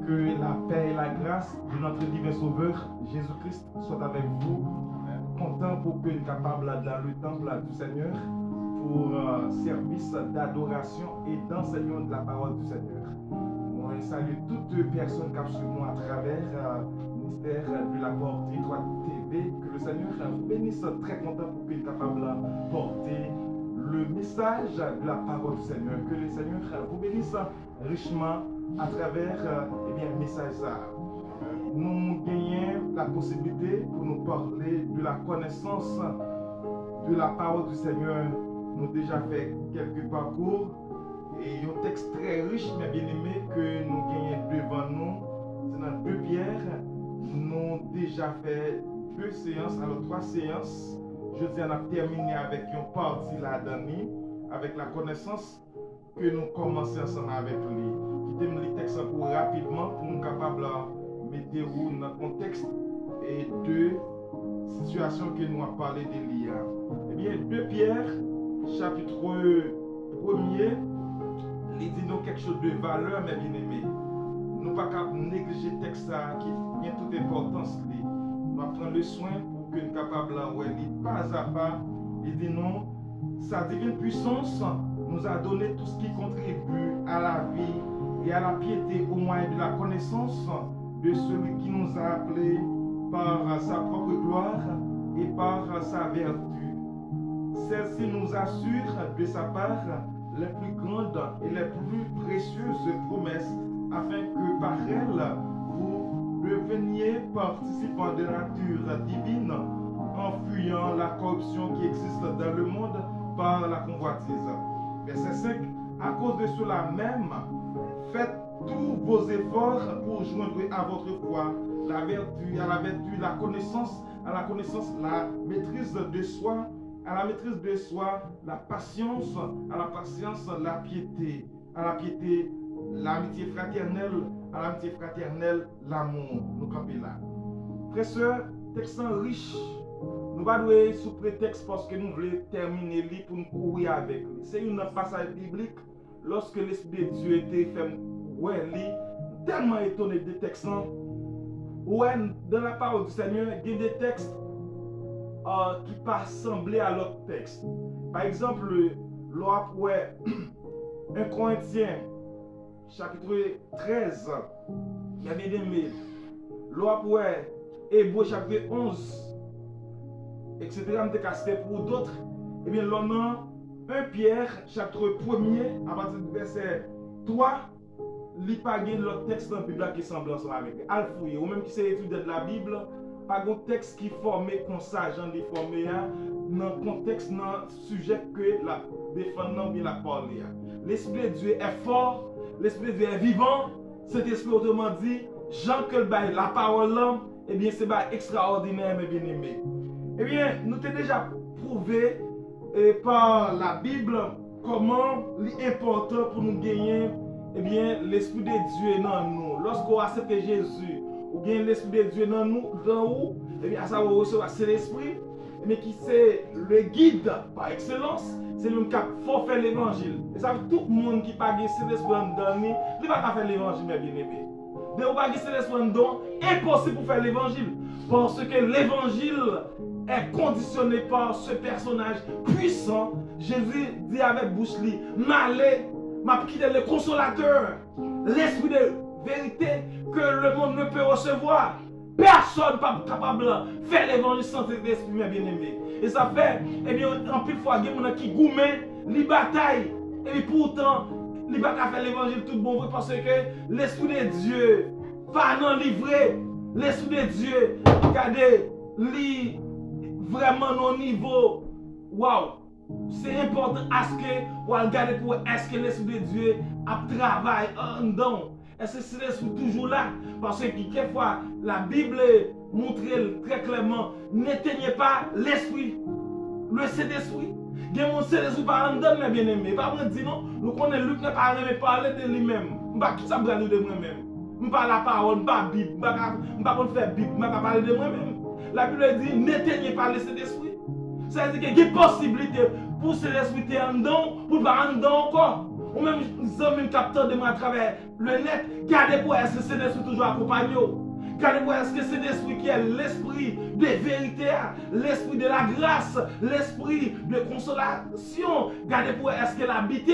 Que la paix et la grâce de notre divin Sauveur, Jésus-Christ, soient avec vous. Content pour que nous soyons capables dans le temple du Seigneur pour service d'adoration et d'enseignement de la parole du Seigneur. Moi, je salue toutes personnes qui suivent moi à travers le ministère de la Porte Étroite TV. Que le Seigneur vous bénisse, très content pour que nous soyons capables de porter le message de la parole du Seigneur. Que le Seigneur vous bénisse richement à travers le message. Nous gagnons la possibilité pour nous parler de la connaissance de la parole du Seigneur. Nous avons déjà fait quelques parcours et un texte très riche mais bien aimé que nous gagnons devant nous. C'est dans 2 Pierre. Nous avons déjà fait 2 séances, alors 3 séances. Je dis, on a terminé avec une partie là-dedans, avec la connaissance que nous commençons ensemble avec lui. Quittez les textes pour rapidement pour nous capables de mettre dans le contexte et de situations que nous avons parlé de l'IA. Eh bien, 2 Pierre, chapitre 1er, il dit nous quelque chose de valeur, mais bien aimé. Nous ne pouvons pas négliger le texte qui a toute importance. Nous allons prendre le soin pour que nous soyons capables de lire pas à pas. Il dit non, sa divine puissance nous a donné tout ce qui contribue à la vie et à la piété au moyen de la connaissance de celui qui nous a appelés par sa propre gloire et par sa vertu. Celle-ci nous assure de sa part les plus grandes et les plus précieuses promesses afin que par elles vous deveniez participants de la nature divine en fuyant la corruption qui existe dans le monde par la convoitise. Verset 5. À cause de cela même, faites tous vos efforts pour joindre à votre foi la vertu, à la vertu, la connaissance, à la connaissance, la maîtrise de soi, à la maîtrise de soi, la patience, à la patience, la piété, à la piété, l'amitié fraternelle, à l'amitié fraternelle, l'amour. Nous campons là. Frères, sœurs, texte riche. Nous allons aller sous prétexte parce que nous voulons terminer lui pour nous courir avec lui. C'est un passage biblique. Lorsque l'Esprit de Dieu était fait, ouais, tellement étonné des textes. Ouais, dans la parole du Seigneur, il y a des textes qui ne pas sembler à l'autre texte. Par exemple, l'on 1 Corinthiens, chapitre 13, il y a bien aimé. L'on Hébreux, chapitre 11, etc. Pour d'autres, et bien l'on a 1 Pierre, chapitre 1er, à partir du verset 3, il n'y a pas de texte dans la Bible qui semble ensemble avec lui. Alfouille, ou même qui s'est étudié de la Bible, pas de texte qui formé comme ça, j'en ai formé dans le contexte, dans le sujet que la défendant bien la parole. L'Esprit de Dieu est fort, l'Esprit de Dieu est vivant, cet esprit autrement dit, Jean que la parole l'homme, eh bien c'est extraordinaire, mais bien aimé. Eh bien, nous t'ai déjà prouvé par la Bible comment il est important pour nous gagner eh bien l'Esprit de Dieu dans nous. Lorsqu'on accepte Jésus, ou gagne l'Esprit de Dieu dans nous, dans où, eh bien à ça on reçoit c'est l'Esprit, mais qui c'est le guide par excellence, c'est lui qui faut faire l'évangile. Et ça tout le monde qui pas gagner cet esprit dans lui, il va pas faire l'évangile mes bien-aimés. De ou pas gagner cet esprit dans impossible pour faire l'évangile parce que l'évangile est conditionné par ce personnage puissant. Jésus dit avec bouche li, m'allez, m'a quitté le consolateur, l'esprit de vérité que le monde ne peut recevoir. Personne n'est pas capable de faire l'évangile sans cet esprit, mes bien-aimés. Et ça fait, eh bien, en plus de fois, il y a des gens qui gourmet, les batailles, et pourtant, ils ne peuvent pas faire l'évangile tout bon parce que l'esprit de Dieu, pas non livré, l'esprit de Dieu, regardez, lui, vraiment non niveau, waouh, c'est important à ce que, ou regarder pour est-ce que l'esprit de Dieu a travaillé en dedans. Est-ce que c'est l'esprit toujours là? Parce que quelquefois, la Bible montre très clairement, n'éteignez pas l'esprit, le Saint-Esprit. Il y a mon Saint-Esprit par en dedans, mes bien-aimés. Pas me dire non, nous connaissons Luc, n'a pas parler de lui-même. Je ne sais pas qui ça me parle de moi-même. Je ne parle pas la parole, je ne parle pas Bible, je ne parle pas faire Bible, je ne parle pas parler de moi-même. La Bible dit, n'éteignez pas le Saint-Esprit. C'est-à-dire qu'il y a une possibilité pour ce Saint-Esprit en dedans, pour ne pas en dedans encore. ou même amis capteurs de moi à travers le net, gardez pour est-ce que c'est des toujours accompagné. Gardez pour est-ce que c'est l'esprit qui est l'esprit de vérité, l'esprit de la grâce, l'esprit de consolation. Gardez pour est-ce qu'elle habite.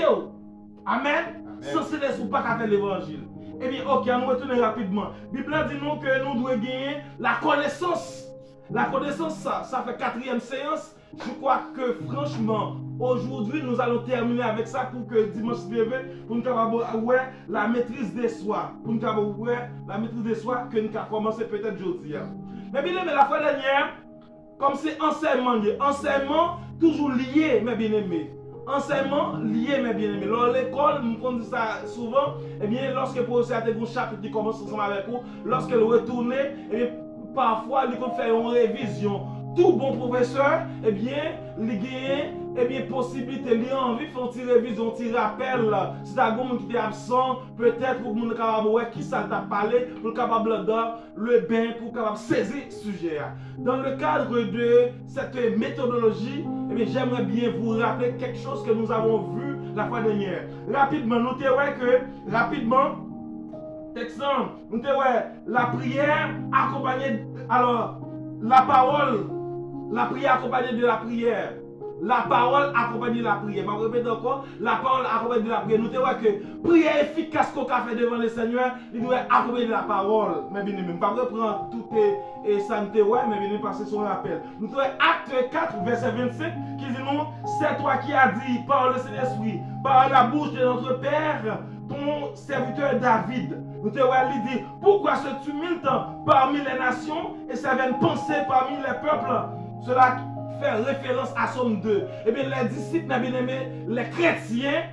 Amen. Sans ce n'est pas qu'à faire l'évangile. Eh bien, ok, on retourne rapidement. La Bible dit nous que nous devons gagner la connaissance. La connaissance, ça fait 4e séance. Je crois que franchement, aujourd'hui, nous allons terminer avec ça pour que dimanche suivant, pour nous avoir la maîtrise de soi. Pour nous avoir la maîtrise de soi que nous avons commencé peut-être aujourd'hui. Mais bien aimé, la fois dernière, comme c'est enseignement toujours lié, mes bien-aimés. Enseignement lié, mes bien-aimés. Dans l'école, nous dit ça souvent, eh bien, lorsque le professeur a un chapitre qui commence ensemble avec vous, lorsque le retourne, eh bien, parfois, il faut faire une révision. Tout bon professeur, eh bien, il gagne, eh bien, possibilité, il a envie de faire une révision, un rappel. Si tu as quelqu'un qui est absent, peut-être pour que nous capable qui ça t'a parlé, pour capable de le bain, pour capable saisir le sujet. Dans le cadre de cette méthodologie, eh bien, j'aimerais bien vous rappeler quelque chose que nous avons vu la fois dernière. Rapidement, notez que, exemple, notez la prière accompagnée, alors, la parole, la prière accompagnée de la prière. La parole accompagnée de la prière. Je vais répéter encore. La parole accompagnée de la prière. Nous te voyons que prière efficace qu'on a fait devant le Seigneur, il doit accompagner de la parole. Mais bien, je ne vais pas reprendre tout et ça, mais bien, passer son rappel. Nous te voyons Acte 4, verset 25, qui dit nous, c'est toi qui as dit par le Saint-Esprit, par la bouche de notre Père, ton serviteur David. Nous te voyons, il dit, pourquoi ce tumulte parmi les nations et ça vient penser parmi les peuples? Cela fait référence à Somme 2. Eh bien, les disciples, bien aimés, les chrétiens,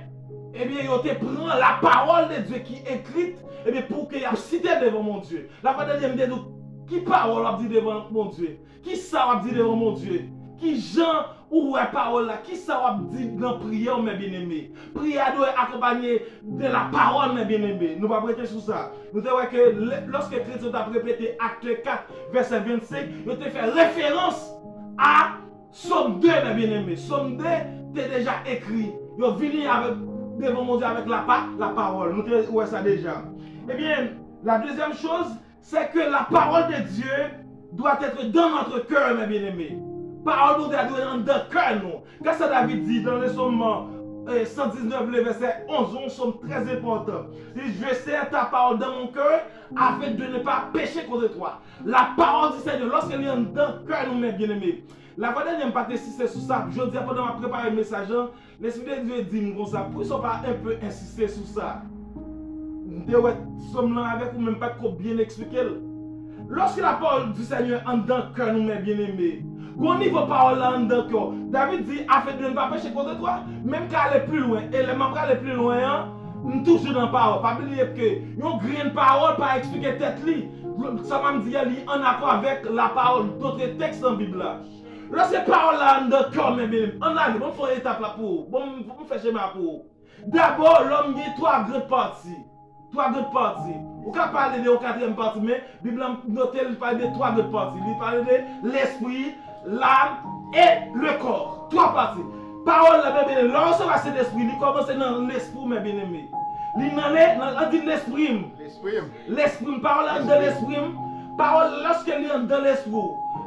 eh bien, ils ont pris la parole de Dieu qui est écrite, eh bien, pour qu'ils cité devant mon Dieu. La fois dernière, je me dis, qui parole a dit devant mon Dieu? Qui ça a dit devant mon Dieu? Qui Jean ou la parole là? Qui ça a dit dans la prière, mes bien-aimés? Prière doit accompagner de la parole, mes bien-aimés. Nous ne pouvons pas prêter sur ça. Nous avons que lorsque Christ a répété Acte 4, verset 25, il a fait référence à Somme 2, mes bien-aimés. Somme 2, c'est déjà écrit. Ils ont venu devant mon Dieu avec la parole. Nous voyons ça déjà. Eh bien, la deuxième chose, c'est que la parole de Dieu doit être dans notre cœur, mes bien-aimés. Parole de Dieu doit être dans notre cœur, nous. Qu'est-ce que David dit dans le Somme 119, le verset 11, nous sommes très importants. Il dit, je serre ta parole dans mon cœur afin de ne pas pécher contre toi. La parole du Seigneur, lorsqu'elle est dans le cœur, nous, mes bien-aimés. La fois dernière, je n'ai pas insisté sur ça. Je dis, pendant que je prépare le message, l'Esprit de Dieu dit comme ça. Pourquoi ils ne sont pas un peu insister sur ça? Nous sommes là avec vous, même pas trop bien expliquer. Lorsque la parole du Seigneur est dans le cœur, nous, mes bien-aimés, au niveau parole là dans le cœur, David dit, afin de ne pas pécher contre toi, même qu'à aller plus loin. Et les membres aller plus loin, nous toujours dans la parole. Pas oublier que nous grande parole pas expliquer tête li. Ça m'a dit en accord avec la parole d'autres textes dans la Bible. Lorsque parole là dans le cœur, mes bien-aimés, on a dit, bon, faut une étape là pour bon, faire schéma pour. D'abord, l'homme dit trois grandes parties. Trois grandes parties. On peut parler de la quatrième partie, mais la Bible parle de trois grandes parties. Il parle de l'esprit, l'âme et le corps. Trois parties. Parole, la bien-aimée, lorsque on va cet esprit, il commence dans l'esprit, mes bien-aimés. On dit l'esprit. L'esprit, parole de l'esprit. Parole, lorsqu'elle est dans l'esprit,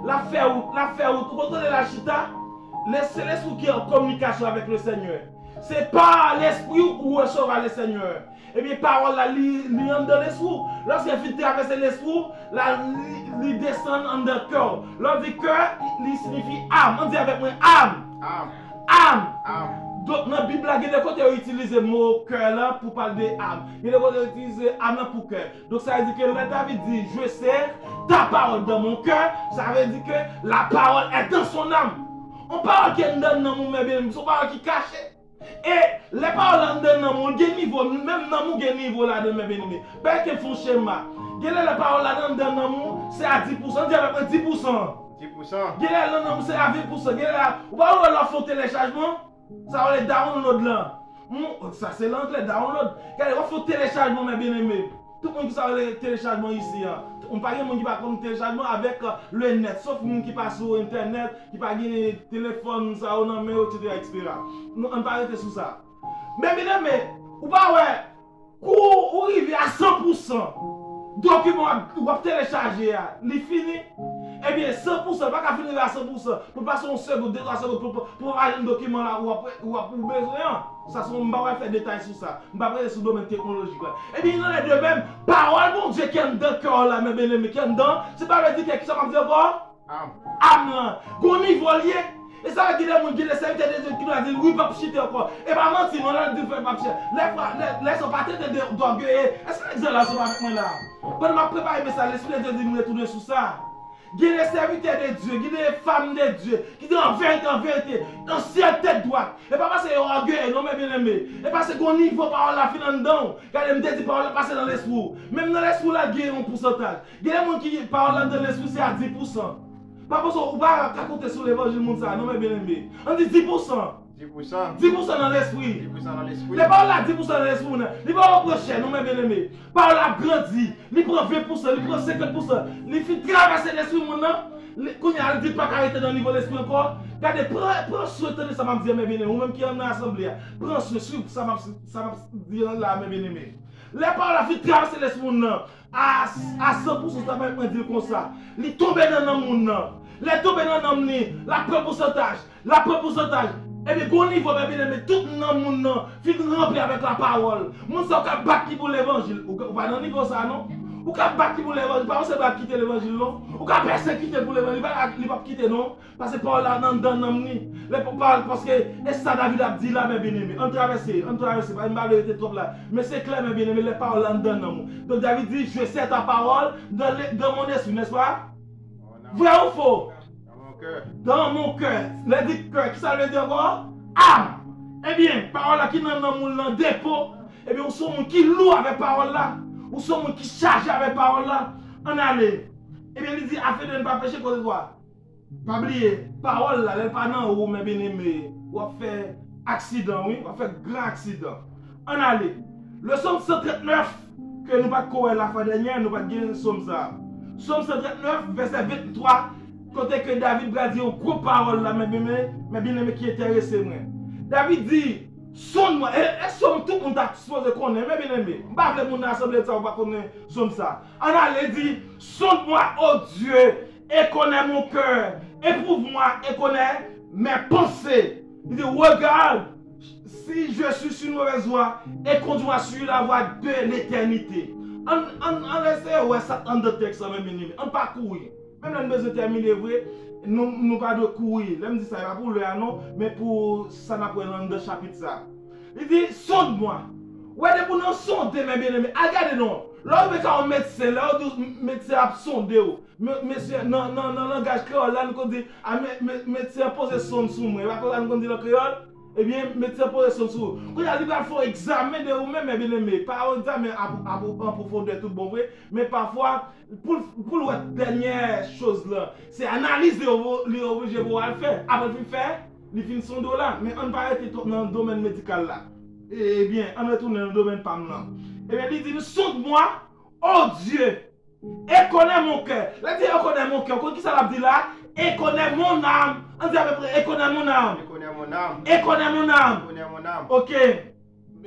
la faire où, tout contrôler la chita, c'est l'esprit qui est en communication avec le Seigneur. C'est pas l'esprit où recevra le Seigneur. Et bien, parole là, il dans l'esprit. Lorsqu'il fait traverser l'esprit, là, il descend dans le cœur. Lorsqu'il dit cœur, il signifie âme. On dit avec moi âme. Âme. Donc, dans la Bible, il y a des côtés où utiliser le mot cœur là pour parler d'âme. Il y a des côtés où utiliser âme pour cœur. Donc, ça veut dire que le David dit, je serre ta parole dans mon cœur. Ça veut dire que la parole est dans son âme. On parle qui est dans mon bien, son parole qui est cachée. Et les paroles dans mon niveau, même dans mon niveau là de mes bien-aimés. Parce qu'ils font schéma. Quelle est la parole là dans mon, c'est à 10%. Dis avec 10%. 10%. Quelle est la c'est à 20%. Vous voyez leur font téléchargement. Ça va les download là. Ça c'est l'anglais download. Regardez, on fait téléchargement mes bien-aimés. Tout le monde qui sait le téléchargement ici. On parle de gens qui parlent de téléchargement avec le net. Sauf les gens qui passent sur internet, qui parlent de téléphone, ça, etc. On parle de tout ça. Mais bien aimés, ou pas ouais, ou arrive à 100%, document ou télécharger, il finit. Eh bien, 100%, pas qu'à finir à 100%, pour passer un seconde, 2-3 secondes pour avoir un document là ou pour besoin. Ça, on va faire des détails sur ça. On va parler sur le domaine technologique. Eh bien, il en est de même. Parole, mon Dieu, qui est dans le cœur là, mes bien-aimés, qui est dedans. C'est pas le dire quelque chose comme ça encore? Âme là. Gon niveau lié. Et ça va dire des gens qui les serviteurs des autres qui nous disent oui, pas chiter encore. Et pas mentir, on a dit faire pas chiter. Laisse-moi pas tenter d'orgueil. Est-ce que les gens là sont avec moi là? Quand m'a préparé ça, l'esprit de Dieu dit nous retourner sur ça. Il y a des serviteurs de Dieu, il y a des femmes de Dieu, qui disent en vérité, dans ciel tête droite. Et pas parce que c'est orgueil, non mais bien aimé. Et parce qu'on niveau parole la fin dedans. Regardez, me dit parole passer dans l'esprit. Même dans l'esprit là, il y a un pourcentage. Il y a des gens qui parlent dans l'esprit, c'est à 10%. Pas parce qu'on va raconter sur l'évangile, non mais bien aimé. On dit 10%. 10% dans l'esprit. 10% dans l'esprit. Les paroles là, 10% dans l'esprit. Les paroles reprochées, non mais bien aimé. Parole là grandit. Il prend 20%, il prend 50%. Il fait traverser l'esprit maintenant. Quand il dit pas qu'arrêter dans le niveau de l'esprit encore. Regardez, prends soin de ça m'a dit mes bien aimés. Ou même qui est dans l'assemblée. Prends soin de ça m'a dit là mes bien aimés. Les paroles là, fait traverser l'esprit maintenant. À 100% ça va me dire comme ça. Il tombe dans le monde. Les tombe dans le monde. La preuve pourcentage. Et bien, au niveau, tout le monde est rempli avec la parole. Moun sa ka battre pour l'évangile. Ou pas dans niveau ça non? Ou ka battre pour l'évangile, pas on va quitter l'évangile non? Ou ka persécuter pour l'évangile, il va quitter non? Parce que Paul là dans ni. Les parole parce que et ça David a dit là mes bien-aimés. On traverse, pas une balle était trop là. Mais c'est clair mes bien-aimés, les paroles là dans nous. Donc David dit je sais ta parole dans mon esprit, n'est-ce pas? Vrai ou faux? Dans mon cœur. Le dit cœur, qui ça veut dire encore? Âme. Eh bien, parole là qui est dans mon dépôt. Eh bien, on sont qui lourd avec parole là. Ou sont qui charge avec parole là. On allait. Eh bien, il dit, afin de ne pas pécher contre toi. Pas oublier, parole là, elle n'est pas dans où, mes bien-aimés. On va faire accident, oui. On va faire grand accident. On allait. Le psaume 139, que nous pas courir la fois dernière, nous pas gagner somme ça. Psaume 139, verset 23. Côté que David va dire une gros parole là, mes bien-aimés qui intéressent moi. David dit, sonne-moi, et somme tout le monde a supposé connaître, mes bien-aimés. Je ne vais pas mon assemblée ça, on va connaître somme ça. On a dit, sonne-moi, oh Dieu, et connais mon cœur, éprouve-moi et connais mes pensées. Il dit, regarde, si je suis sur une mauvaise voie, et conduis-moi sur la voie de l'éternité. On essaie, ouais, ça en deux textes, mes bien-aimés, on ne pas courir. Même là, nous besoin de terminer, vrai, nous pas de courir. Là, je dis ça, pas pour le non, mais pour ça, nous prenons dans le chapitre ça. Il dit, sonde-moi. Ouais, pour nous sonder, mes bien-aimés. Regardez, non. Là, on met un médecin, là, on médecin a sondé. Monsieur, non, langage créole, là, nous dit, médecin pose sonde sur moi. Là, nous dit le créole. Eh bien, médecin pose son sous. Quand il y a il faut examiner de vous-même, mes bien-aimés. Pas un examen en profondeur, tout bon vrai. Mais parfois, pour la dernière chose là, c'est analyse de l'objet pour le faire. Après le faire, il finit son dos là. Mais on ne va pas être dans le domaine médical là. Eh bien, on retourne dans le domaine PAM là. Eh bien, il dit, sonde-moi, oh Dieu, et connais mon cœur. Là, il dit, et connais mon cœur. Qu'est-ce que ça veut dire là? Et connais mon âme. On dit à peu près, et connais mon âme. Et connais mon âme. Ok.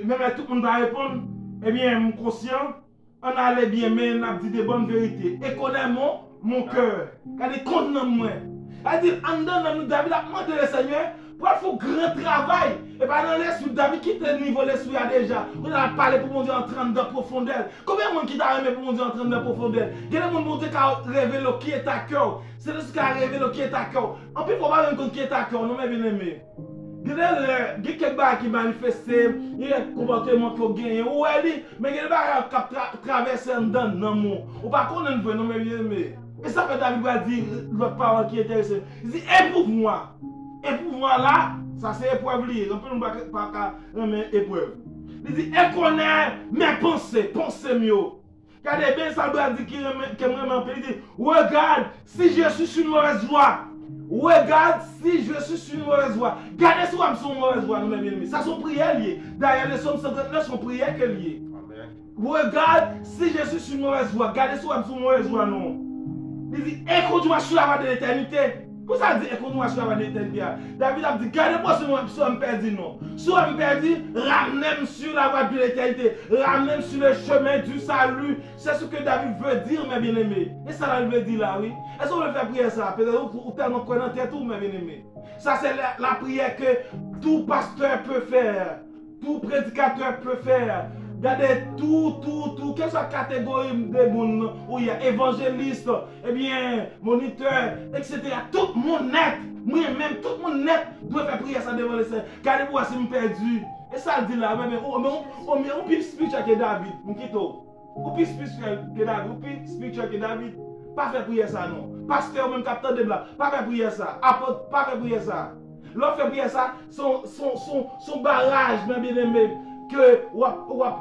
Même là, tout le monde va répondre. Eh bien, mon conscient, on allait bien, mais on a dit des bonnes vérités. Et connais mon cœur. Regardez, connais moi. C'est-à-dire, en dedans, nous, David a demandé le Seigneur pour faire un grand travail. Et pas dans l'esprit, David quitte le niveau de l'esprit déjà. On a parlé pour mon Dieu en train de profondeur. Combien de monde qui t'a aimé pour mon Dieu en train de profondeur? Quel est mon Dieu qui a révélé qui est ta cœur? C'est ce qui a révélé qui est ta cœur. En plus, il ne faut pas même qui est ta cœur, non mais bien aimé. Il y a quelques choses qui manifestent, il y a des comportements qui gagnent, mais il y a des choses qui traversent dans le monde. On ne peut pas connaître, non mais bien aimé. Et ça fait David va dire l'autre parole qui est intéressante. Il dit, éprouve-moi. Éprouve-moi là, ça c'est épreuve liée. On peut pas épreuve. Il dit, et connais mes pensées, pensées mieux. Regardez bien, ça doit dire qu'il me dit, regarde si je suis sur une mauvaise voie. Regarde si je suis sur une mauvaise voie. Gardez si je suis sur une mauvaise voie, mes bien-aimés. Ça sont prières liées. D'ailleurs, les psaumes 59 sont prières qu'elles liées. Regarde si je suis sur une mauvaise voie. Gardez si je suis sur une mauvaise voie, non. Il dit, écoute-moi sur la voie de l'éternité. Pour ça dit, écoute-moi sur la d'éternité. David a dit, gardez-moi sur moi, si on me perdit, non. Si on me perdit, ramenez-moi sur la voie de l'éternité. Ramenez-moi sur le chemin du salut. C'est ce que David veut dire, mes bien-aimés. Et ça, il veut dire là, oui. Est-ce qu'on veut faire prier ça? Peut-être que vous tellement connaissez tout, mes bien-aimés. Ça, c'est la prière que tout pasteur peut faire. Tout prédicateur peut faire. Regardez tout, quelle soit la catégorie de monde où il y a évangéliste, eh bien, moniteur, etc. Tout le monde net, moi-même, tout le monde net doit faire prier ça devant le Seigneur. Regardez-moi si je suis perdu. Et ça dit là, mais on plus spirituel que David, on plus spirituel que David, on plus spirituel que David. Pas faire prier ça, non. Pasteur, même capteur de blanc, pas faire prier ça. Apôtre, pas faire prier ça. L'autre fait prier ça, son barrage, mes bien-aimés. Que ou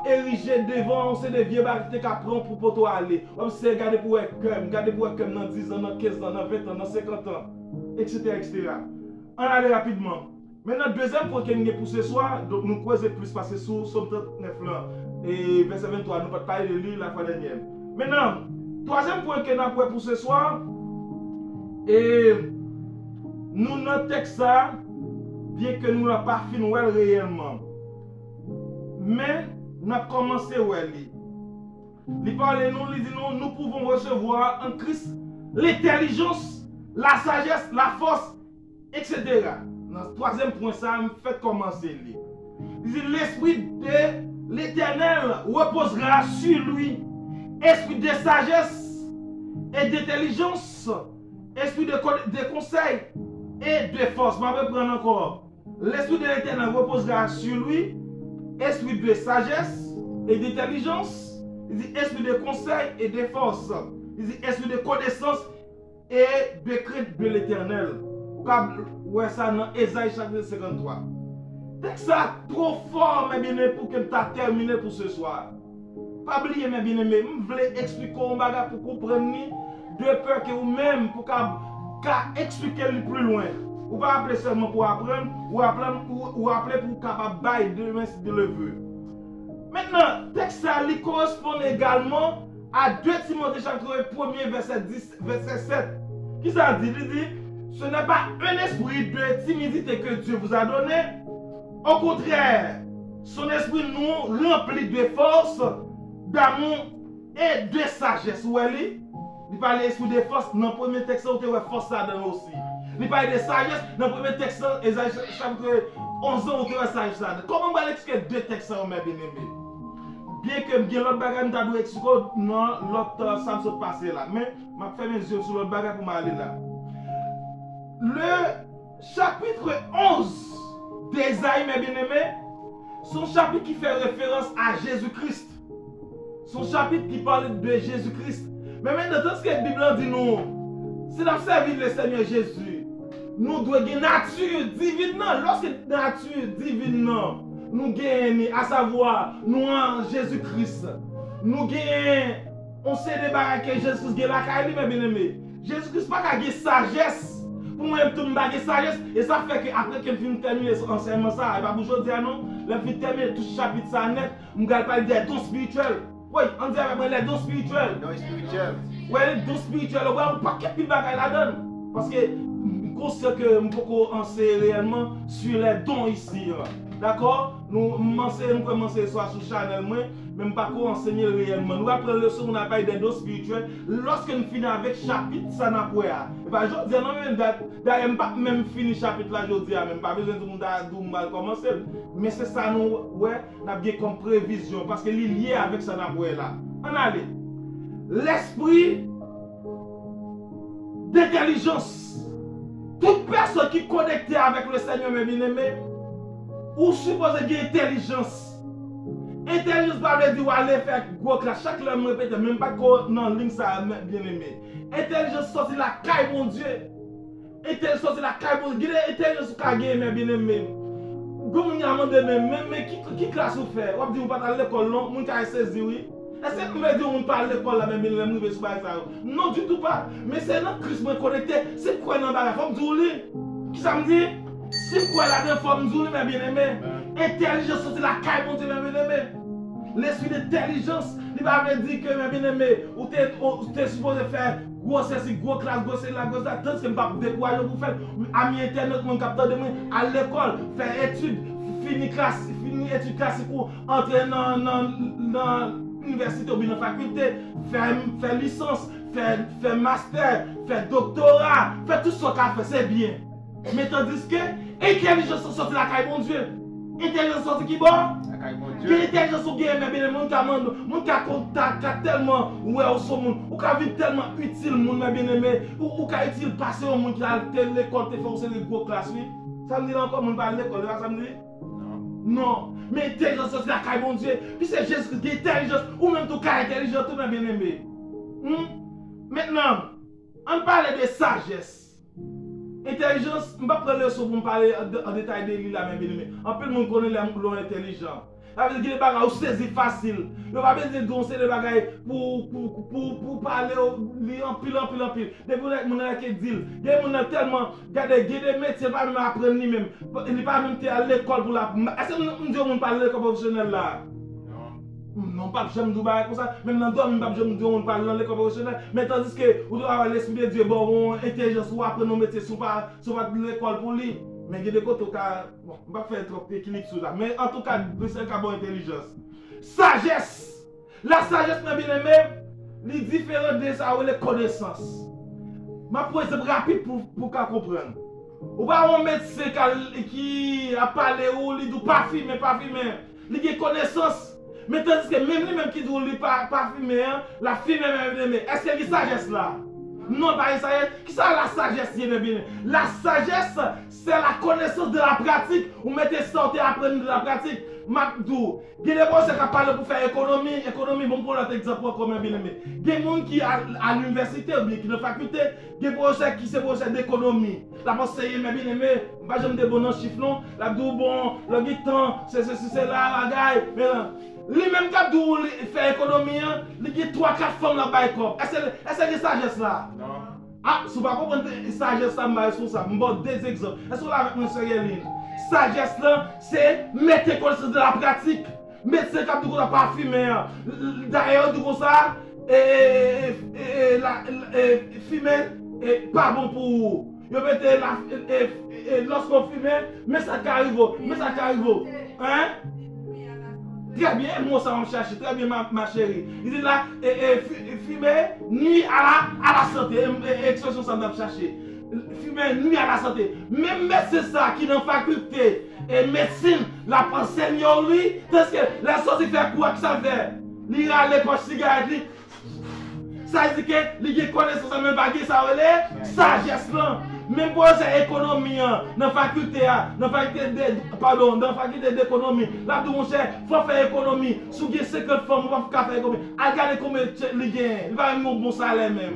érigé devant, c'est des vieux barres qui prend pour poto aller. On sait garder pour comme dans 10 ans, dans 15 ans, dans 20 ans, dans 50 ans, etc. etc. On allait rapidement. Maintenant, deuxième point que nous avons pour ce soir, donc nous croisons plus passer sur Somme 39 là, et verset 23, nous ne pouvons pas parler de lui la fois dernière. Maintenant, troisième point que nous avons pour ce soir, et nous notons ça, bien que nous n'avons pas fini réellement. Mais nous avons commencé à lire. Il parle nous, il dit nous pouvons recevoir en Christ l'intelligence, la sagesse, la force, etc. Dans le troisième point, ça me fait commencer à lire. Il dit l'esprit de l'Éternel reposera sur lui. Esprit de sagesse et d'intelligence, esprit de conseil et de force. Je vais prendre encore. L'esprit de l'Éternel reposera sur lui. Esprit de sagesse et d'intelligence, il dit esprit de conseil et de force, il dit esprit de connaissance et de crainte de l'Éternel. Ouais, ça dans Ésaïe chapitre 53. Texte ça trop fort, mes bien-aimés, pour que tu terminé pour ce soir. Pas oublier, mes bien-aimés, je voulais expliquer un bagage pour comprendre de peur que vous-même, pour expliquer le plus loin. Ou pas appeler seulement pour apprendre, ou appeler pour capable bailler demain si Dieu le veut. Maintenant, texte ça correspond également à 2 Timothée chapitre 1 verset 10, verset 7. Qui ça dit? Il dit, ce n'est pas un esprit de timidité que Dieu vous a donné. Au contraire, son esprit nous remplit de force, d'amour et de sagesse. Où elle est? Il parle de l'esprit de force, dans le premier texte, on a force ça dans aussi. Il parle de sagesse, dans le premier texte, Ésaïe chapitre 11 ans, on a sagesse ça. Comment on va expliquer 2 textes, mes bien-aimés? Bien que j'ai l'autre bagage, je dois expliquer dans l'autre Samson passé là. Mais je vais faire mes yeux sur l'autre bagage pour m'aller là. Le chapitre 11 d'Ésaïe, mes bien-aimés, c'est un chapitre qui fait référence à Jésus-Christ. C'est un chapitre qui parle de Jésus-Christ. Mais maintenant, ce que la Bible dit nous, c'est dans servir le Seigneur Jésus. Nous devons avoir une nature divine. Lorsque la nature divine, nous gagnons, à savoir, nous en Jésus-Christ. Nous gagnons, on sait des barrages que Jésus-Christ gagne la carrière, mes bien-aimés. Jésus-Christ n'a pas de sagesse. Pour moi, je n'ai pas de sagesse. Et ça fait qu'après que je finis de terminer l'enseignement, ça, il va vous dire non, je finis de terminer tout ce chapitre ça net, je ne vais pas dire don spirituel. Oui, on dit avec les dons spirituels. Dons spirituels. Oui, les dons spirituels. On ne pas quel pile bagaille la donne. Parce que je conscient que je ne peux pas enseigner réellement sur les dons ici. D'accord? Nous commençons soit sur Chanel, mais je ne peux pas enseigner réellement. Nous apprenons le son, on a parlé des dons spirituels. Lorsque nous finissons avec chapitre, ça n'a pas. Je dis non, d'ailleurs, je ne pas même fini chapitre là, je dis, même pas besoin de mal commencer. Mais c'est ça, nous, ouais, nous avons bien comme prévision, parce que c'est lié avec ça, nous là. On allait. L'esprit d'intelligence. Toute personne qui est connectée avec le Seigneur, mes bien-aimés, ou suppose qu'il y ait intelligence. Intelligence par le dire aller faire gros classe. Chaque langue répète, même pas dans ligne ça bien aimé. Intelligence sorti la caille mon Dieu. Intelligence sorti la caille mon Dieu. Intelligence ka gagner mes bien aimé. Comme on a demandé mais qui classe vous fait? On dit on pas à l'école non, mon ka saisi oui. Est-ce que vous me dites on pas à l'école là même bien aimé sur ça? Non du tout pas. Mais c'est dans Christ moi connecté. C'est quoi dans la forme d'ouli? Qui ça me dit? C'est quoi la forme d'ouli mes bien aimé? Intelligence sorti la caille mon Dieu mes bien aimé. L'esprit d'intelligence, il va me dire que, mes bien-aimés, ou t'es supposé faire gros ceci, gros classe, gros c'est la grosse là, tant que je ne pas décourager pour faire ami internet, mon capteur de moi, à l'école, faire études, finir études classiques pour entrer dans l'université ou bien dans la faculté, faire licence, faire master, faire doctorat, faire tout ce qu'on a fait, c'est bien. Mais tandis que, intelligence sorti la caille, mon Dieu. Intelligence sorti qui bon? La caille, mon Dieu. Intelligence ou bien, mais bien, mon qui a contact tellement, ouais, au son monde, ou qui a vu tellement utile, mon bien aimé, ou qui a utile passer au monde qui a l'école, te fait aussi les gros classes, oui. Ça me dit encore, mon parle l'école, ça me dit? Non. Mais intelligence sorti la caille, mon Dieu. Puis c'est Jésus qui est intelligence, ou même tout cas intelligent, tout bien aimé. Maintenant, on parle de sagesse. Intelligence, je ne vais pas prendre le son pour me parler en détail de lui là, mais bien aimé. En peu de monde connaît les gens intelligents. Ça veut dire que les bagages sont saisis facile. Il n'y a pas besoin de donner les bagages pour parler en pile. Des gens qui disent, des gens tellement, il y a des métiers, pas même apprendre lui-même. Il n'est pas même à l'école pour la. Est-ce que nous disons parler de l'école professionnelle là? Non, pas jamais dire comme ça. Même dans le domaine, pas jamais dire on parle dans l'école professionnelle. Mais tandis que vous devez avoir l'esprit de Dieu, bon, intelligence, ou apprendre nos métiers, sur pas de l'école pour lui. Mais il y a des côtés, bon, on va faire trop d'équilibre sur ça. Mais en tout cas, c'est un cas bon intelligence. Sagesse. La sagesse, mes bien-aimés, est différente de ça, ou les connaissances. Ma pour être rapide pour comprendre. Ou pas un médecin qui a parlé ou il dit pas filmer, il a connaissance. Mais tandis que même lui-même qui dit pas filmer, la fille même, est-ce qu'il y a une sagesse là? Non, pas une sagesse. Qui ça la sagesse, bien? La sagesse, c'est la connaissance de la pratique. Ou mettez sortir apprendre de la pratique. Mabdou, il y a des gens qui parlent pour faire économie, bon pour l'autre exemple comme bien aimé. Il y a des gens qui à l'université ou bien qui dans la faculté, il y a des projets qui sont projets d'économie. La pensée, bien aimé, pas jamais de bons chiffres non, la dou bon, le guitan, c'est là, la gaille, mais lui-même qui a fait économie, il y a 3-4 femmes là-bas. Est-ce que c'est sagesse là? Non. Ah, si vous ne comprenez pas sagesse là, sur ça, je vais deux exemples. Est-ce que vous avez avec moi, Seigneur? Sagesse là, c'est mettre connaissance de la pratique. Médecin qui n'a pas fumé. D'ailleurs, tout comme ça, fumer pas bon pour vous. Lorsqu'on fume, mais ça arrive. Hein? Très bien, moi ça va me chercher, très bien ma chérie. Il dit là, fumer nuit à la santé, expression ça va me chercher. Fumer nuit à la santé. Même médecin ça qui est dans la faculté et médecine, la enseigne lui, parce que la sortie fait quoi que ça fait? Il a les poches cigarettes, ça veut dire que il connaissance ça même pas ça relève sagesse là. Même pour cette économie, dans la faculté, dans la faculté d'économie, là, mon cher, il faut faire économie. Si vous avez 50 femmes, vous ne pouvez pas faire économie. Regardez combien il gagne. Il va avoir un bon salaire même.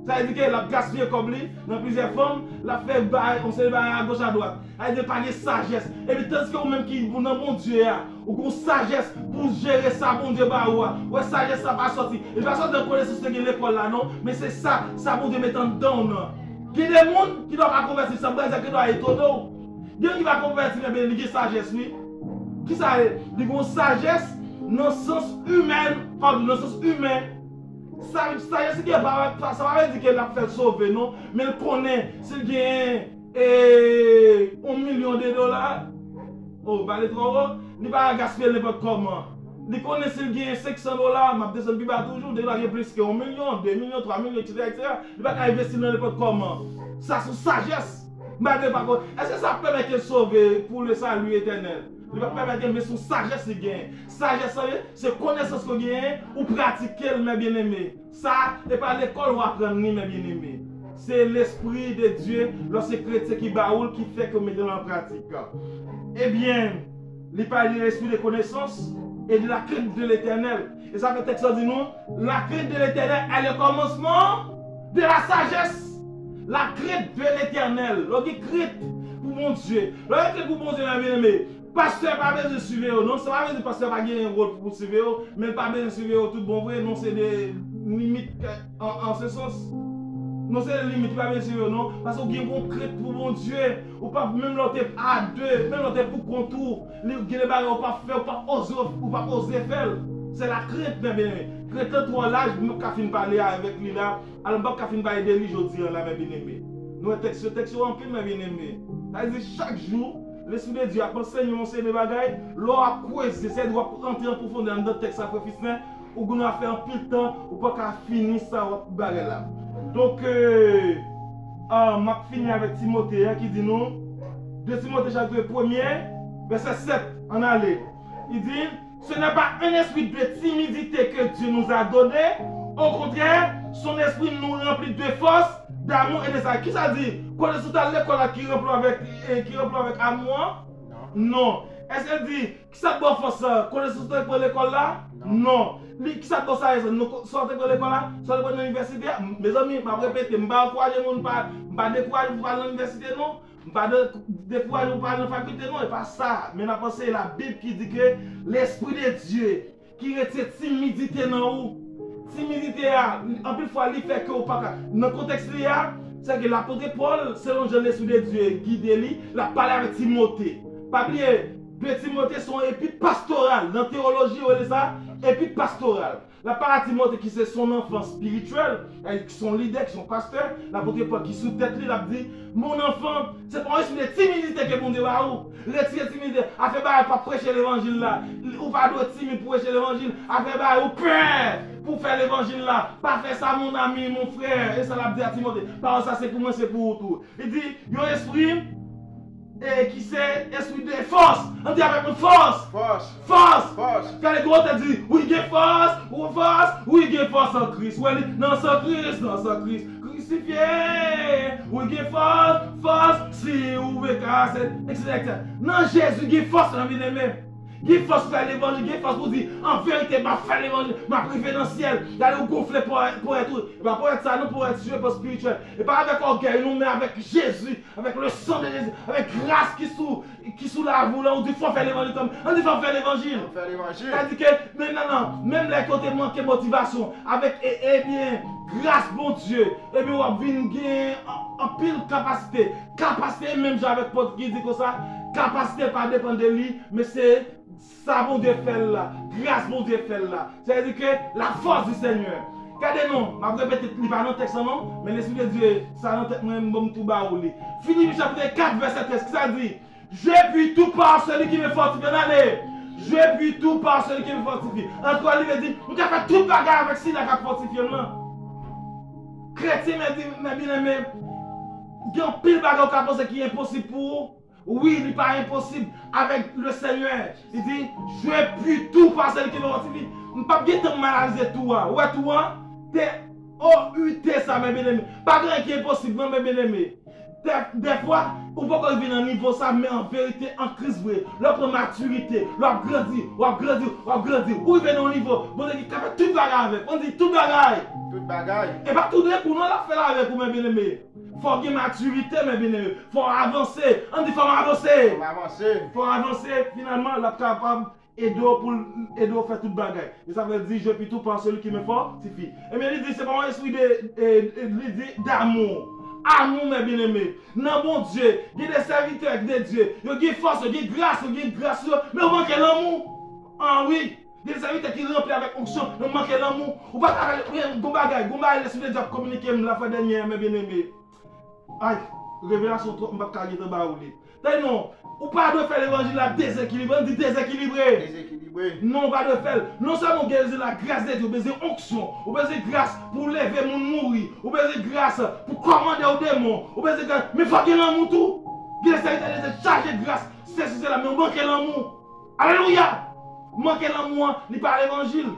Ça veut dire qu'il a gaspillé comme lui, dans plusieurs formes, la fait on se bat à gauche à droite. Il n'y a pas de sagesse. Et puis, tandis que vous-même qui vous dans mon Dieu, ou une sagesse pour gérer ça, bon Dieu, ouais, sagesse, ça va sortir. Il va sortir de connaissance de l'école là, non? Mais c'est ça, bon Dieu, mettant dedans, non? Il y a des gens qui doivent convertir ça, qui doivent être étonnants. Il y a qui va convertir, mais il y a sagesse, oui. Qui ça est? Il y a une sagesse dans le sens humain, pardon, dans le sens humain. Sagesse, ça ne veut pas dire qu'elle a fait sauver, non? Mais elle connaît, s'il gagne $1 million, oh, bah, les trop gros, il va gaspiller n'importe comment. Il connaît s'il gagne $500, ma descend toujours, il a plus que 1 million, 2 millions, 3 millions, etc. Il va investir dans n'importe comment. Ça, c'est sagesse. Est-ce que ça permet qu'elle sauve pour le salut éternel? Il va permettre qu'elle mette son sagesse qui gagne. Sagesse, c'est connaissance qu'on gagne ou pratiquer, mes bien-aimés. Ça, n'est pas l'école où apprendre, mes bien-aimés. C'est l'esprit de Dieu, lorsque chrétien qui baoule, qui fait que nous mettons en pratique. Eh bien, il parle de l'esprit de connaissance et de la crainte de l'éternel. Et ça fait texte dit nous, la crainte de l'éternel est le commencement de la sagesse. La crainte de l'éternel. Lorsque crainte pour mon Dieu. Lorsque pour mon Dieu, bien aimé. Pasteur pas besoin de suivre. Non, ça va dire pasteur pas gagner un rôle pour suivre, mais pas besoin de suivre tout bon vrai. Non, c'est des limites en ce sens. Non, c'est les limites, pas bien sûr, non. Parce qu'on a un crête pour mon Dieu. Ou pas même l'autre à deux, même l'autre pour contour. Les barrières, ou pas faire, ou pas oser faire. C'est la crête, mes bien-aimés. Crête toi là, je ne peux pas parler avec lui là. Alors, je ne peux pas parler de lui aujourd'hui, là, mes bien-aimés. Nous, texte en plus, mes bien-aimés. C'est-à-dire, chaque jour, l'Esprit de Dieu a enseigné un série de bagailles. L'on a croisé, c'est de rentrer en profondeur dans le texte sacrifice. Ou qu'on a fait un peu de temps, ou pas qu'à finir ça, bagarre là. Donc, m'a fini avec Timothée qui dit non. De Timothée chapitre 1er, verset 7, en allée. Il dit, ce n'est pas un esprit de timidité que Dieu nous a donné. Au contraire, son esprit nous remplit de force, d'amour et de ça. Qui ça dit? Quand est-ce que l'école qui remplit avec amour? Non. Est-ce qu'elle dit, qui ça doit faire ça? Quand est-ce que pour l'école là? Non. Qui ça doit ça? Nous sortons de l'école là? Sortons de l'université? Mes amis, je vais répéter, je ne vais pas encourager les gens, je ne vais pas décourager pour aller à l'université, non. Je ne vais pas décourager pour aller à la faculté, non. Et pas ça. Mais on c'est la Bible qui dit que l'Esprit de Dieu qui retient timidité dans vous. Timidité, en plus, il faut aller faire que vous pas. Dans le contexte, c'est que l'apôtre Paul, selon l'Esprit de Dieu, guide la parole avec Timothée. Pas oublier, de Timothée sont épîtres pastorales. Dans la théologie, on dit ça, épîtres pastorales. La parole de Timothée, qui c'est son enfant spirituel, qui sont leaders, qui sont pasteurs, l'apôtre Paul qui sous tête, il a dit, mon enfant, c'est pas un esprit de timidité que mon Dieu va où. Retire timidité, a fait pas prêcher l'évangile là, ou pas doit timide pour prêcher l'évangile, a fait ou peur pour faire l'évangile là. Pas faire ça mon ami, mon frère, et ça l'a dit à Timothée. Parce que ça c'est pour moi, c'est pour tout. Il dit, il y a un esprit qui c'est esprit de force. On dit avec une force. Force. Quand les gros te disent, oui, il y a force, oui, il y a force en Christ. Oui, non, sans Christ. Crucifié. Oui, il y a force, si vous voulez casser, etc. Non, Jésus, il y a force dans la vie de même. Il y a force pour faire l'évangile, il y a force pour dire, en vérité, ma faire l'évangile, ma privé dans le ciel, d'aller au gonfler pour être tout. Et pour être ça, non pour être Dieu, pour spirituel. Et pas avec orgueil, non, mais avec Jésus, avec le sang de Jésus, avec grâce qui sous la voûte, on dit, il faut faire l'évangile comme. On dit, il faut faire l'évangile. C'est-à-dire que, mais non, même les côtés manquent motivation, avec, bien, grâce, bon Dieu, et bien, on va venir en pile capacité. Capacité, même j'avais pas qui dit comme ça, capacité pas dépendre de lui, mais c'est ça, bon Dieu fait là, grâce, bon Dieu fait là. C'est-à-dire que la force du Seigneur. Regardez-nous, je vais répéter, il va dans le texte, non, mais l'Esprit de Dieu, ça dans le texte, moi, tout bas ou Philippiens chapitre 4, verset 13, ça dit, je puis tout par celui qui me fortifie. Allez, je puis tout par celui qui me fortifie. Encore, il veut dire, nous avons fait tout bagarre avec celui qui a fortifié. Chrétien, mes bien-aimés, il y a un pile bagarre qui est impossible pour vous. Oui, il n'est pas impossible avec le Seigneur. Il dit, je puis tout par celui qui me fortifie. Je ne peux pas bien te malaliser tout. Ouais, tout, t'es OUT, ça, mes bien-aimés. Pas rien qui est impossible, mes bien-aimés. Des fois, on peut pas venir à un niveau ça, mais en vérité, en crise, leur maturité, leur grandir. Où il vient au niveau, bon, il fait tout bagarre avec. On dit tout bagarre. Et pas tout d'un coup, on l'a fait là avec vous, mes bien-aimés. Il faut avoir maturité, mes bien-aimés. Il faut avancer. On dit, il faut avancer. Finalement, la capable et pour faire toute bagaille. Et ça veut dire, je puis tout par celui qui me fortifie. Et bien, il dit, c'est pas un esprit d'amour. Amour, mes bien-aimés. Non, mon Dieu, il y a des serviteurs de Dieu. Il y a force, il y a grâce, mais on manque l'amour. Ah oui. Il y a des serviteurs qui remplissent avec onction, on manque l'amour. Ou pas bagaille, laissez-moi déjà communiquer la fois dernière, mes bien-aimés. Aïe, révélation trop, je ne vais pas de baouli. Non, ou pas de faire l'évangile là déséquilibré, on dit déséquilibré. Non, pas de faire. Non seulement on la grâce de Dieu, on besoin onction, on besoin grâce pour lever mon mourir, on besoin grâce pour commander aux démons, on besoin grâce. Mais il faut qu'il y ait l'amour tout. Il y a des serviteurs chargés de grâce, c'est cela, mais on manque l'amour. Alléluia. Manquer l'amour, il parle l'évangile.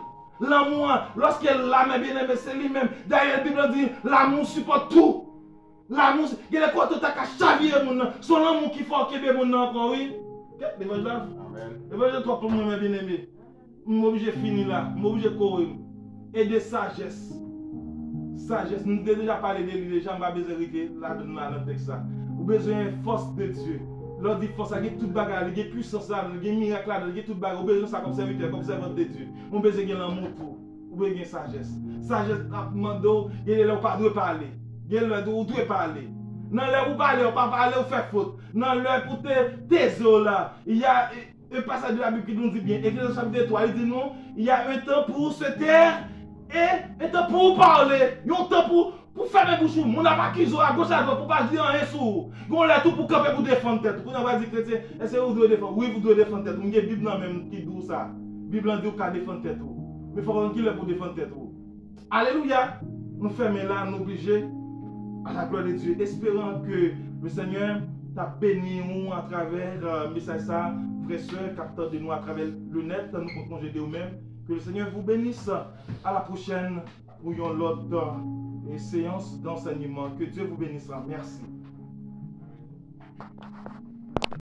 L'amour, lorsqu'elle l'a, mes bien-aimés, c'est lui-même. D'ailleurs, la Bible dit, l'amour supporte tout. L'amour, il y a des quoi tout à chavirer mon nom. Son amour qui faut qu'il y ait mon nom encore, oui. L'évangile, l'évangile, toi pour moi, mes bien-aimés. Je suis obligé de finir là, je suis obligé de courir. Et de sagesse. Sagesse, nous avons déjà parlé de lui, les gens n'ont pas besoin de rester là dans le texte. Vous avez besoin de force de Dieu. L'on dit force, il y a toute bagarre, il y a puissance, il y a miracle, il y a toute bagarre. Vous avez besoin de ça comme serviteur, comme servante de Dieu. Vous avez besoin de l'amour pour. Vous avez besoin de sagesse. Sagesse, il y a des gens qui ne parlent pas. Vous devez parler. Non, là, vous parlez, vous pas parler, vous faites faute. Non, là, pour tes eaux là, il y a un passage de la Bible qui nous dit bien. Écrire chapitre 3, il dit non, il y a un temps pour se taire et un temps pour parler. Il y a un temps pour faire un bouchon. On n'a pas qu'ils ont à gauche à droite pour pas dire rien sous. On a tout pour camper pour défendre tête. On va dire chrétien, est-ce que vous devez défendre? Oui, vous devez défendre tête. Il y a une Bible même qui dit ça. La Bible dit qu'on défendre tête. Mais il faut qu'il est pour défendre tête. Alléluia. Nous fermons là, nous obligés à la gloire de Dieu, espérant que le Seigneur t'a béni nous à travers message ça, frères et sœurs, capteurs de nous à travers le net, nous comptons de nous-mêmes. Que le Seigneur vous bénisse. À la prochaine pour une autre séance d'enseignement. Que Dieu vous bénisse. Merci.